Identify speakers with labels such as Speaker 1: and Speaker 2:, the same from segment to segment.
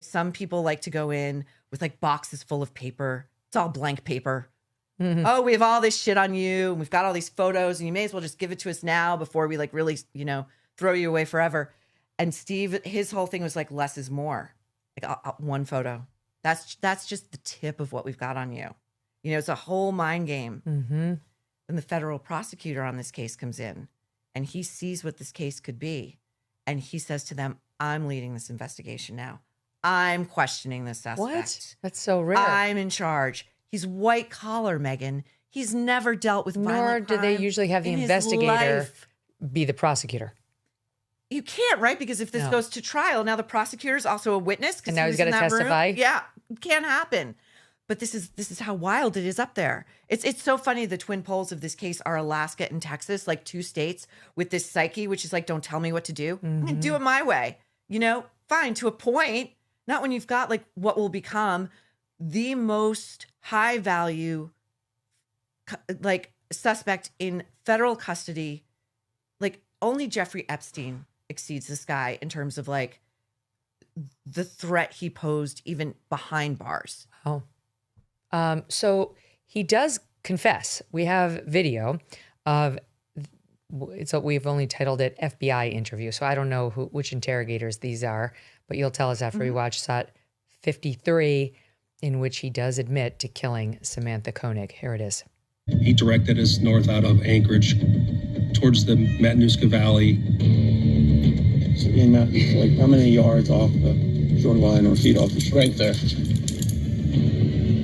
Speaker 1: Some people like to go in with like boxes full of paper. It's all blank paper. Oh, we have all this shit on you. And we've got all these photos and you may as well just give it to us now before we like really, throw you away forever. And Steve, his whole thing was like, less is more. Like one photo. That's just the tip of what we've got on you. It's a whole mind game. And the federal prosecutor on this case comes in and he sees what this case could be. And he says to them, I'm leading this investigation now. I'm questioning this suspect.
Speaker 2: What? That's so rare.
Speaker 1: I'm in charge. He's white collar, Megyn. He's never dealt with violent crime.
Speaker 2: Nor do they usually have the investigator be the prosecutor.
Speaker 1: You can't, right? Because if this goes to trial, now the prosecutor is also a witness.
Speaker 2: And now he's got to testify.
Speaker 1: Room. Yeah, it can't happen. But this is how wild it is up there. It's so funny. The twin poles of this case are Alaska and Texas, like 2 states with this psyche, which is like, don't tell me what to do. I'm gonna do it my way. Fine to a point. Not when you've got like what will become the most high value like suspect in federal custody. Like only Jeffrey Epstein exceeds this guy in terms of like the threat he posed even behind bars.
Speaker 2: Oh. So he does confess. We have video of, so we've only titled it FBI interview. So I don't know which interrogators these are, but you'll tell us after we watch SOT 53, in which he does admit to killing Samantha Koenig. Here it is.
Speaker 3: He directed us north out of Anchorage towards the Matanuska Valley.
Speaker 4: So like how many yards off the shoreline or feet off the shore? Right there.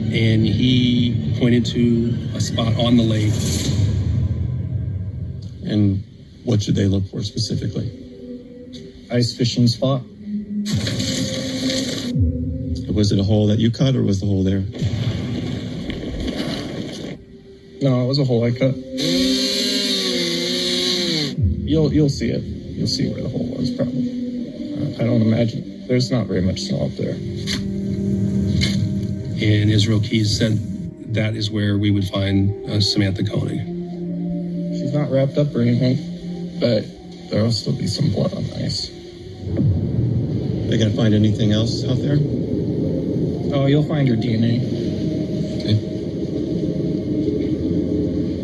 Speaker 3: And he pointed to a spot on the lake.
Speaker 4: And what should they look for specifically?
Speaker 5: Ice fishing spot.
Speaker 4: Was it a hole that you cut or was the hole there?
Speaker 5: No, it was a hole I cut. You'll see it. You'll see where the hole was probably. I don't imagine. There's not very much snow up there.
Speaker 3: And Israel Keys said that is where we would find Samantha Koenig.
Speaker 5: She's not wrapped up or anything, but there'll still be some blood on the ice.
Speaker 4: They gonna find anything else out there?
Speaker 5: Oh, you'll find her DNA.
Speaker 4: Okay.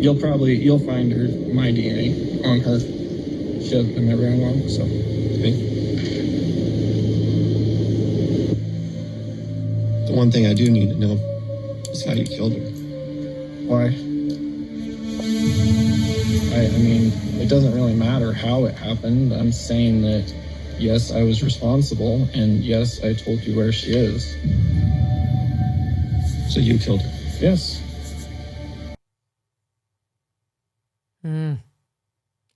Speaker 5: You'll find her, my DNA on her. She hasn't been there very long, so.
Speaker 4: Okay. The one thing I do need to know is how you killed her.
Speaker 5: Why? I mean, it doesn't really matter how it happened. I'm saying that, yes, I was responsible, and yes, I told you where she is.
Speaker 4: So you killed her?
Speaker 5: Yes.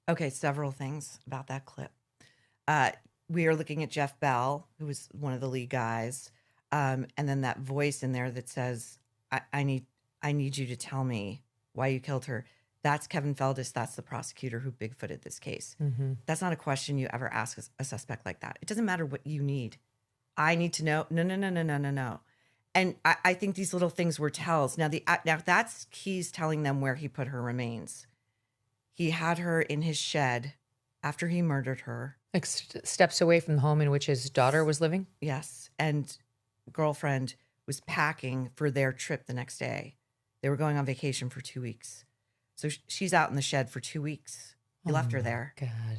Speaker 1: Okay, several things about that clip. We are looking at Jeff Bell, who was one of the lead guys, and then that voice in there that says, I need you to tell me why you killed her. That's Kevin Feldis. That's the prosecutor who bigfooted this case. That's not a question you ever ask a suspect like that. It doesn't matter what you need. I need to know. No. And I think these little things were tells. Now that's Keys telling them where he put her remains. He had her in his shed after he murdered her.
Speaker 2: Like steps away from the home in which his daughter was living?
Speaker 1: Yes. And girlfriend was packing for their trip the next day. They were going on vacation for 2 weeks. So she's out in the shed for 2 weeks. He left her there.
Speaker 2: God.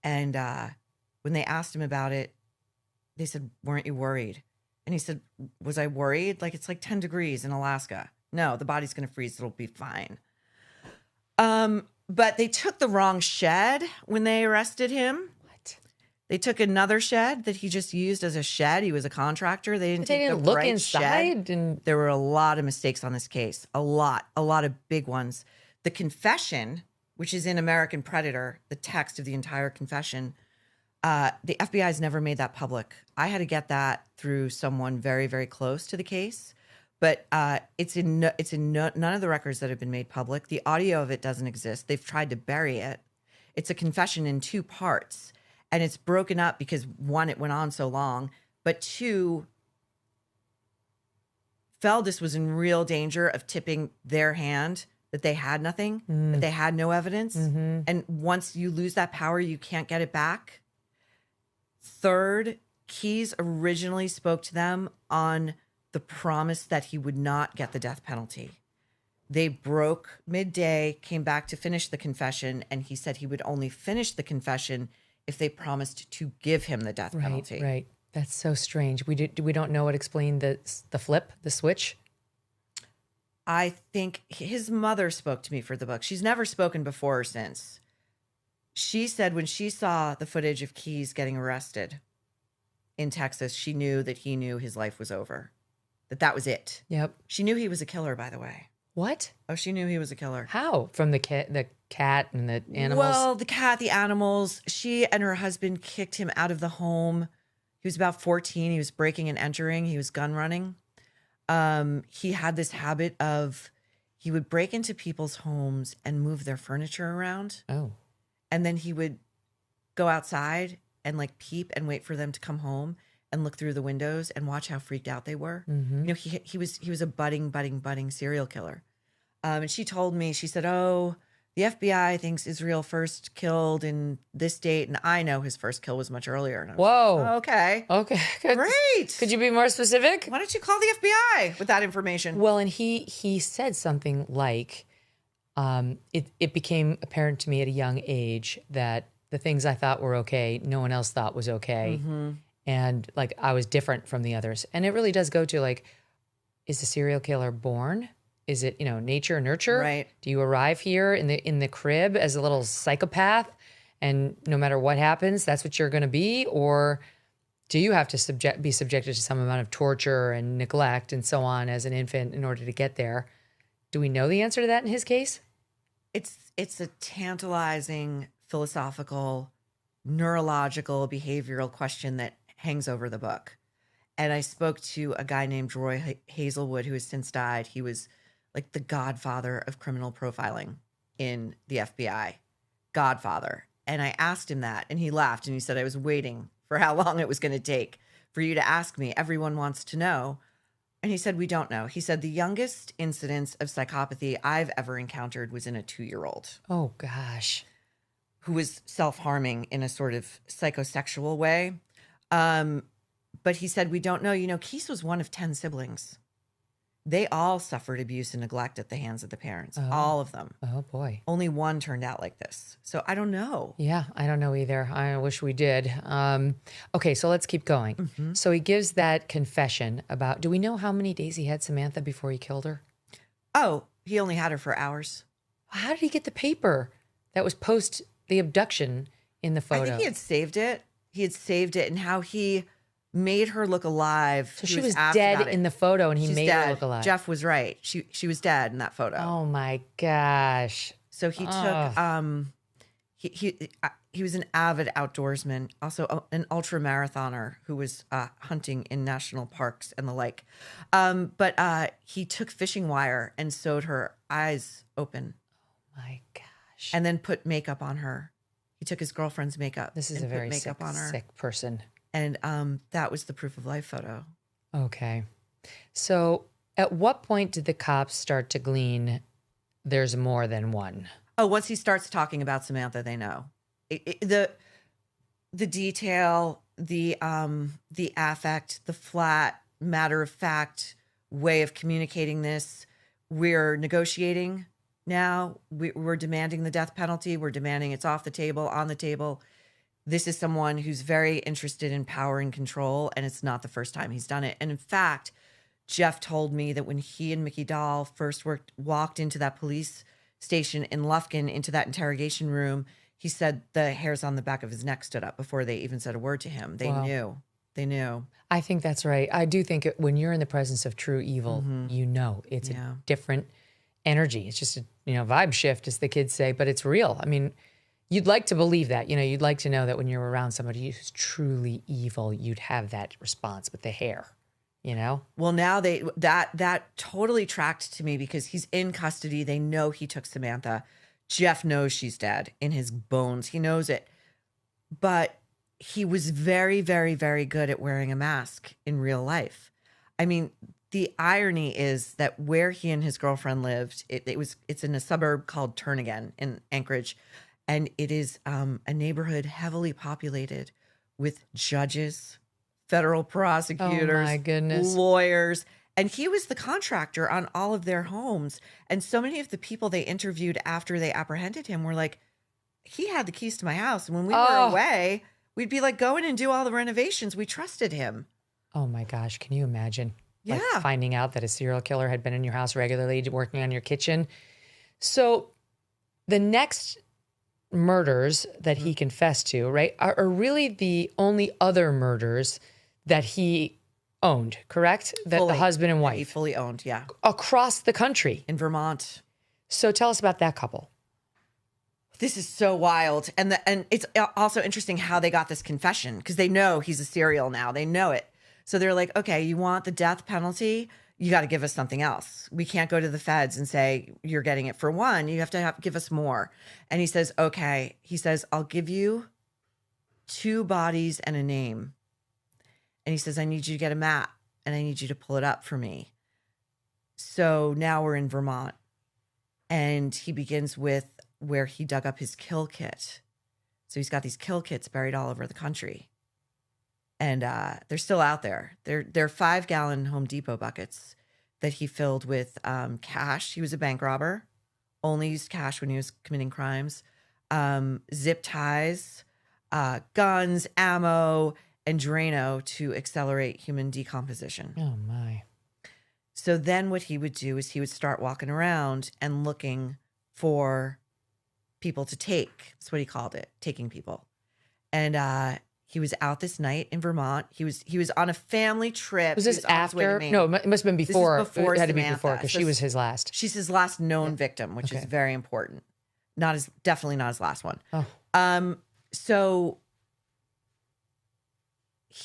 Speaker 1: And when they asked him about it, they said, weren't you worried? And he said, was I worried? Like, it's like 10 degrees in Alaska. No, the body's going to freeze. It'll be fine. But they took the wrong shed when they arrested him. What? They took another shed that he just used as a shed. He was a contractor. They didn't
Speaker 2: look
Speaker 1: right
Speaker 2: inside.
Speaker 1: And there were a lot of mistakes on this case. A lot of big ones. The confession, which is in American Predator, the text of the entire confession, the FBI has never made that public. I had to get that through someone very, very close to the case. But it's in none of the records that have been made public. The audio of it doesn't exist. They've tried to bury it. It's a confession in 2 parts, and it's broken up because 1, it went on so long, but 2, Feldis was in real danger of tipping their hand that they had nothing, that they had no evidence, and once you lose that power, you can't get it back. Third, Keyes originally spoke to them on the promise that he would not get the death penalty. They broke midday, came back to finish the confession, and he said he would only finish the confession if they promised to give him the death penalty.
Speaker 2: Right. That's so strange. We don't know what explained the flip, the switch.
Speaker 1: I think his mother spoke to me for the book. She's never spoken before or since. She said when she saw the footage of Keyes getting arrested in Texas, she knew that he knew his life was over, that was it.
Speaker 2: Yep.
Speaker 1: She knew he was a killer, by the way.
Speaker 2: What?
Speaker 1: Oh, she knew he was a killer.
Speaker 2: How? From the cat and the animals?
Speaker 1: Well, the cat, the animals. She and her husband kicked him out of the home. He was about 14. He was breaking and entering. He was gun running. He had this habit of, he would break into people's homes and move their furniture around.
Speaker 2: Oh.
Speaker 1: And then he would go outside and like peep and wait for them to come home and look through the windows and watch how freaked out they were.
Speaker 2: Mm-hmm.
Speaker 1: You know, he was a budding serial killer. And she told me, she said, oh, the FBI thinks Israel first killed in this date. And I know his first kill was much earlier. And I was
Speaker 2: Whoa.
Speaker 1: like, okay.
Speaker 2: Okay.
Speaker 1: Great.
Speaker 2: Could you be more specific?
Speaker 1: Why don't you call the FBI with that information?
Speaker 2: Well, and he said something like, it became apparent to me at a young age that the things I thought were okay, no one else thought was okay.
Speaker 1: Mm-hmm.
Speaker 2: And like I was different from the others. And it really does go to like, is the serial killer born? Is it, nature, nurture?
Speaker 1: Right.
Speaker 2: Do you arrive here in the crib as a little psychopath, and no matter what happens, that's what you're going to be? Or do you have to be subjected to some amount of torture and neglect and so on as an infant in order to get there? Do we know the answer to that in his case?
Speaker 1: It's a tantalizing philosophical, neurological, behavioral question that hangs over the book. And I spoke to a guy named Roy Hazelwood, who has since died. He was like the godfather of criminal profiling in the FBI. Godfather. And I asked him that, and he laughed, and he said, I was waiting for how long it was going to take for you to ask me. Everyone wants to know. And he said, we don't know. He said, the youngest incidence of psychopathy I've ever encountered was in a 2-year-old.
Speaker 2: Oh, gosh.
Speaker 1: Who was self-harming in a sort of psychosexual way. But he said, we don't know. Keyes was one of 10 siblings. They all suffered abuse and neglect at the hands of the parents.
Speaker 2: Oh.
Speaker 1: All of them.
Speaker 2: Oh, boy.
Speaker 1: Only one turned out like this. So I don't know.
Speaker 2: Yeah, I don't know either. I wish we did. Okay, so let's keep going.
Speaker 1: Mm-hmm.
Speaker 2: So he gives that confession about, do we know how many days he had Samantha before he killed her?
Speaker 1: Oh, he only had her for hours.
Speaker 2: How did he get the paper that was post the abduction in the photo?
Speaker 1: I think he had saved it. And how he made her look alive.
Speaker 2: So she was dead in the photo, and he made her look alive.
Speaker 1: Jeff was right. She was dead in that photo.
Speaker 2: Oh my gosh.
Speaker 1: So he took he was an avid outdoorsman, also an ultra marathoner who was hunting in national parks and the like. But he took fishing wire and sewed her eyes open.
Speaker 2: Oh my gosh.
Speaker 1: And then put makeup on her. He took his girlfriend's makeup.
Speaker 2: This is a very sick person.
Speaker 1: And that was the proof of life photo.
Speaker 2: Okay. So at what point did the cops start to glean there's more than one?
Speaker 1: Oh, once he starts talking about Samantha, they know. The detail, the affect, the flat, matter-of-fact way of communicating this. We're negotiating now. We're demanding the death penalty. We're demanding it's off the table, on the table. This is someone who's very interested in power and control, and it's not the first time he's done it. And in fact, Jeff told me that when he and Mickey Dahl first walked into that police station in Lufkin, into that interrogation room, he said the hairs on the back of his neck stood up before they even said a word to him. They knew. They knew.
Speaker 2: I think that's right. I do think when you're in the presence of true evil, it's a different energy. It's just a vibe shift, as the kids say, but it's real. I mean, you'd like to believe that. You'd like to know that when you're around somebody who's truly evil, you'd have that response with the hair.
Speaker 1: Well, now that totally tracked to me because he's in custody. They know he took Samantha. Jeff knows she's dead in his bones. He knows it. But he was very, very, very good at wearing a mask in real life. I mean, the irony is that where he and his girlfriend lived, it's in a suburb called Turnigan in Anchorage. And it is a neighborhood heavily populated with judges, federal prosecutors,
Speaker 2: Oh my goodness.
Speaker 1: lawyers. And he was the contractor on all of their homes. And so many of the people they interviewed after they apprehended him were like, he had the keys to my house. And when we were away, we'd be like, go in and do all the renovations. We trusted him.
Speaker 2: Oh my gosh. Can you imagine?
Speaker 1: Yeah.
Speaker 2: Like finding out that a serial killer had been in your house regularly, working on your kitchen. So the next murders that he confessed to, right, are really the only other murders that he owned, correct? That the husband and wife.
Speaker 1: He fully owned, yeah.
Speaker 2: Across the country.
Speaker 1: In Vermont.
Speaker 2: So tell us about that couple.
Speaker 1: This is so wild. And it's also interesting how they got this confession, because they know he's a serial now. They know it. So they're like, okay, you want the death penalty? You got to give us something else. We can't go to the feds and say, you're getting it for one. You have to give us more. And he says, okay. He says, I'll give you 2 bodies and a name. And he says, I need you to get a map and I need you to pull it up for me. So now we're in Vermont. And he begins with where he dug up his kill kit. So he's got these kill kits buried all over the country. And they're still out there. They're 5-gallon Home Depot buckets that he filled with cash. He was a bank robber, only used cash when he was committing crimes, zip ties, guns, ammo, and Drano to accelerate human decomposition.
Speaker 2: Oh, my.
Speaker 1: So then what he would do is he would start walking around and looking for people to take. That's what he called it, taking people. And he was out this night in Vermont. He was on a family trip.
Speaker 2: Was this after? No, it must have been before.
Speaker 1: This is before
Speaker 2: it had to be
Speaker 1: Samantha.
Speaker 2: before because she was his last.
Speaker 1: She's his last known victim, which is very important. Definitely not his last one.
Speaker 2: Oh.
Speaker 1: So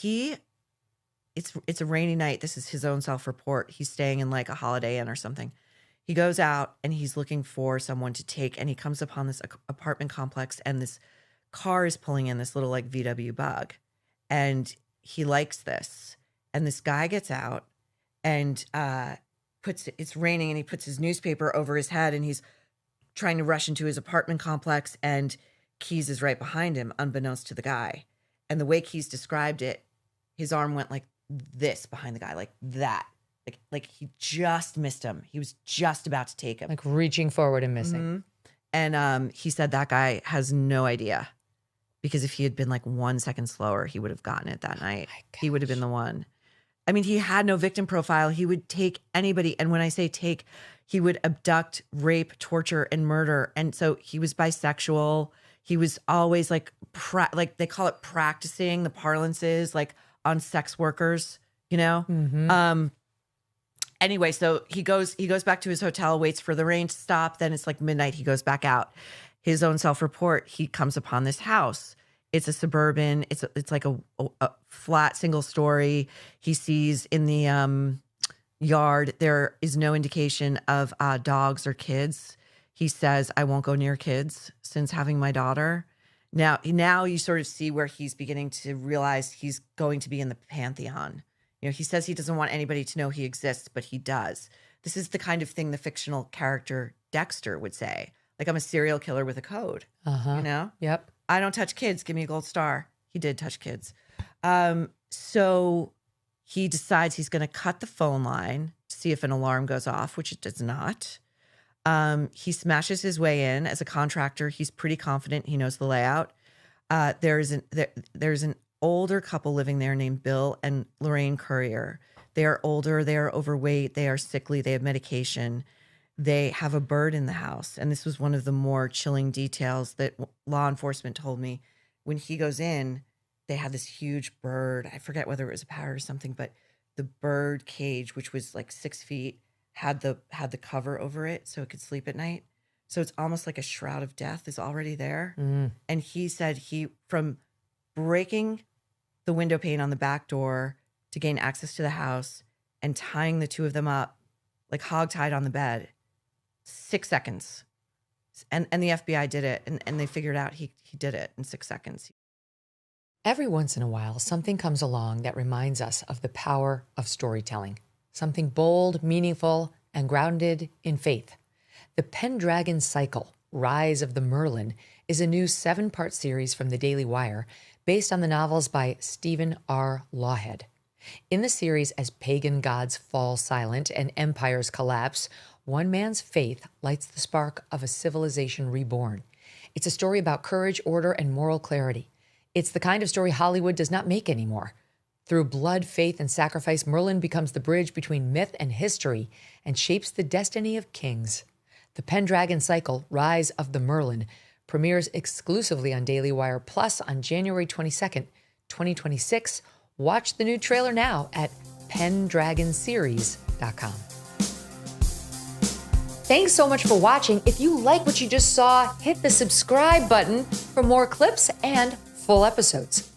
Speaker 1: it's a rainy night. This is his own self-report. He's staying in like a Holiday Inn or something. He goes out and he's looking for someone to take, and he comes upon this apartment complex, and this car is pulling in this little like VW Bug, and he likes this. And this guy gets out and it's raining, and he puts his newspaper over his head, and he's trying to rush into his apartment complex, and Keys is right behind him, unbeknownst to the guy. And the way Keys described it, his arm went like this behind the guy, like that. Like he just missed him. He was just about to take him.
Speaker 2: Like reaching forward and missing.
Speaker 1: Mm-hmm. And he said that guy has no idea, because if he had been like 1 second slower, he would have gotten it that night. He would have been the one. I mean, he had no victim profile. He would take anybody. And when I say take, he would abduct, rape, torture, and murder. And so he was bisexual. He was always like they call it practicing the parlances, like on sex workers, you know?
Speaker 2: Mm-hmm.
Speaker 1: Anyway, so he goes back to his hotel, waits for the rain to stop. Then it's like midnight. He goes back out. His own self-report, he comes upon this house. It's a suburban. It's like a flat single story. He sees in the yard there is no indication of dogs or kids. He says, I won't go near kids since having my daughter. Now you sort of see where he's beginning to realize he's going to be in the pantheon. You know, he says he doesn't want anybody to know he exists, but he does. This is the kind of thing the fictional character Dexter would say. Like, I'm a serial killer with a code, you know?
Speaker 2: Yep.
Speaker 1: I don't touch kids. Give me a gold star. He did touch kids. So he decides he's going to cut the phone line, see if an alarm goes off, which it does not. He smashes his way in as a contractor. He's pretty confident. He knows the layout. There's an older couple living there named Bill and Lorraine Courier. They are older. They are overweight. They are sickly. They have medication. They have a bird in the house. And this was one of the more chilling details that law enforcement told me. When he goes in, they had this huge bird. I forget whether it was a parrot or something, but the bird cage, which was like 6 feet, had the cover over it so it could sleep at night. So it's almost like a shroud of death is already there.
Speaker 2: Mm.
Speaker 1: And he said from breaking the window pane on the back door to gain access to the house and tying the 2 of them up, like hogtied on the bed, 6 seconds. And the FBI did it, and they figured out he did it in 6 seconds.
Speaker 2: Every once in a while, something comes along that reminds us of the power of storytelling. Something bold, meaningful, and grounded in faith. The Pendragon Cycle, Rise of the Merlin, is a new 7-part series from the Daily Wire based on the novels by Stephen R. Lawhead. In the series, as pagan gods fall silent and empires collapse, one man's faith lights the spark of a civilization reborn. It's a story about courage, order, and moral clarity. It's the kind of story Hollywood does not make anymore. Through blood, faith, and sacrifice, Merlin becomes the bridge between myth and history and shapes the destiny of kings. The Pendragon Cycle, Rise of the Merlin, premieres exclusively on Daily Wire Plus on January 22nd, 2026. Watch the new trailer now at pendragonseries.com. Thanks so much for watching. If you like what you just saw, hit the subscribe button for more clips and full episodes.